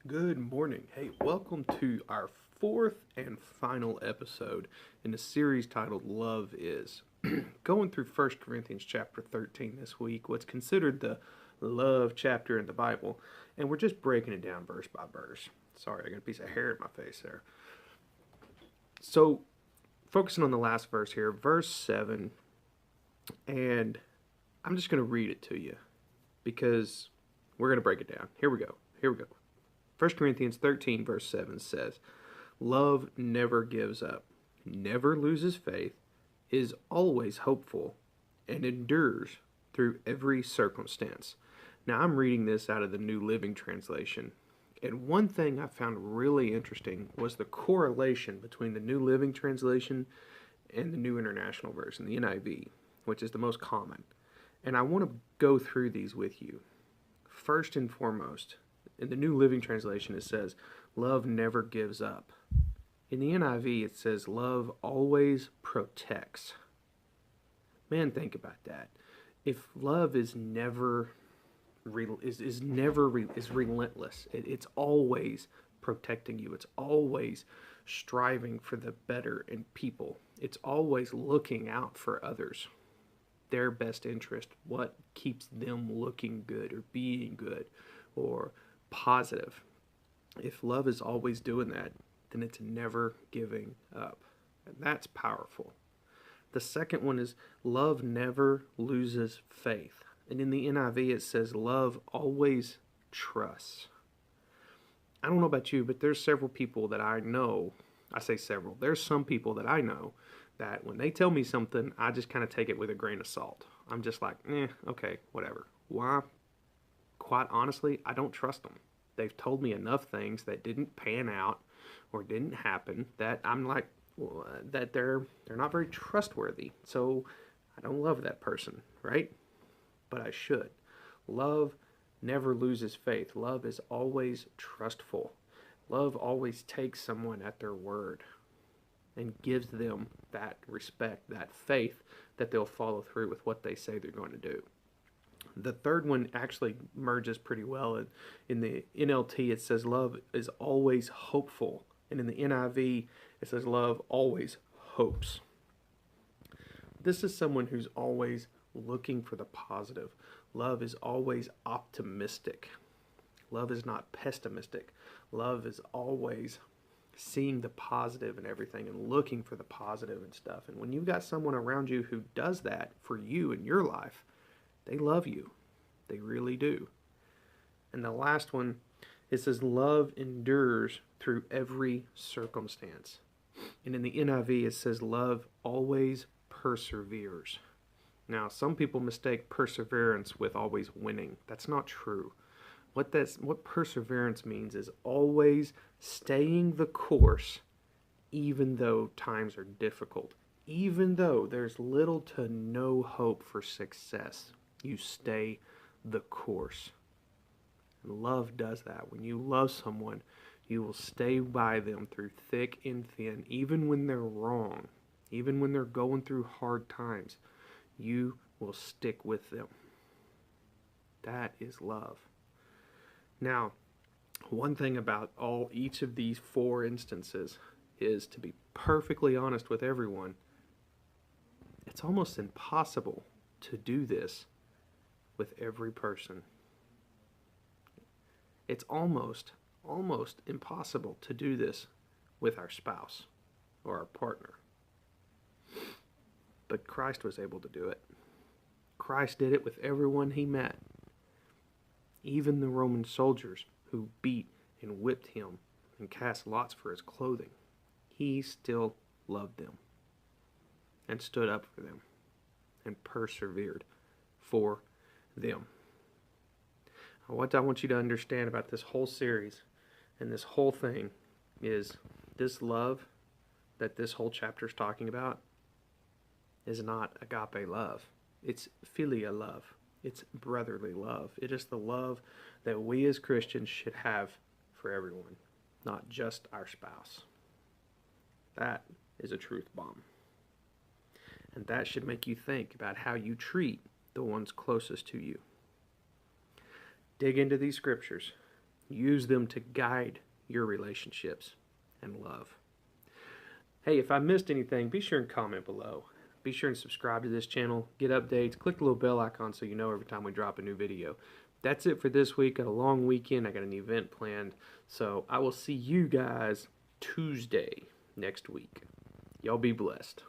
Good morning. Hey, welcome to our fourth and final episode in a series titled Love Is. Going through 1 Corinthians chapter 13 this week, what's considered the love chapter in the Bible, and we're just breaking it down verse by verse. Sorry, I got a piece of hair in my face there. So, focusing on the last verse here, verse 7, and I'm just going to read it to you because we're going to break it down. Here we go. 1 Corinthians 13, verse 7 says, Love never gives up, never loses faith, is always hopeful, and endures through every circumstance. Now, I'm reading this out of the New Living Translation. And one thing I found really interesting was the correlation between the New Living Translation and the New International Version, the NIV, which is the most common. And I want to go through these with you. First and foremost, in the New Living Translation, it says, love never gives up. In the NIV, it says, love always protects. Man, think about that. If love is never is relentless, it's always protecting you. It's always striving for the better in people. It's always looking out for others, their best interest, what keeps them looking good or being good or positive. If love is always doing that, then it's never giving up. And that's powerful. The second one is love never loses faith. And in the NIV it says love always trusts. I don't know about you, but there's several people that I know. I say several. There's some people that I know that when they tell me something, I just kind of take it with a grain of salt. I'm just like, okay, whatever. Why? Quite honestly, I don't trust them. They've told me enough things that didn't pan out or didn't happen that I'm like, well, that they're not very trustworthy. So I don't love that person, right? But I should. Love never loses faith. Love is always trustful. Love always takes someone at their word and gives them that respect, that faith that they'll follow through with what they say they're going to do. The third one actually merges pretty well. In the NLT, it says love is always hopeful. And in the NIV, it says love always hopes. This is someone who's always looking for the positive. Love is always optimistic. Love is not pessimistic. Love is always seeing the positive in everything and looking for the positive and stuff. And when you've got someone around you who does that for you in your life, they love you. They really do. And the last one, it says love endures through every circumstance. And in the NIV, it says love always perseveres. Now, some people mistake perseverance with always winning. That's not true. What perseverance means is always staying the course even though times are difficult. Even though there's little to no hope for success, you stay the course. And love does that. When you love someone, you will stay by them through thick and thin, even when they're wrong, even when they're going through hard times. You will stick with them. That is love. Now, one thing about each of these four instances is, to be perfectly honest with everyone, it's almost impossible to do this with every person. It's almost impossible to do this with our spouse or our partner. But Christ was able to do it. Christ did it with everyone he met. Even the Roman soldiers who beat and whipped him and cast lots for his clothing. He still loved them and stood up for them and persevered for them. What I want you to understand about this whole series and this whole thing is this love that this whole chapter is talking about is not agape love. It's philia love. It's brotherly love. It is the love that we as Christians should have for everyone, not just our spouse. That is a truth bomb. And that should make you think about how you treat the ones closest to you. Dig into these scriptures. Use them to guide your relationships and love. Hey, if I missed anything, be sure and comment below. Be sure and subscribe to this channel, get updates, click the little bell icon so you know every time we drop a new video. That's it for this week. Got a long weekend. I got an event planned. So I will see you guys Tuesday next week. Y'all be blessed.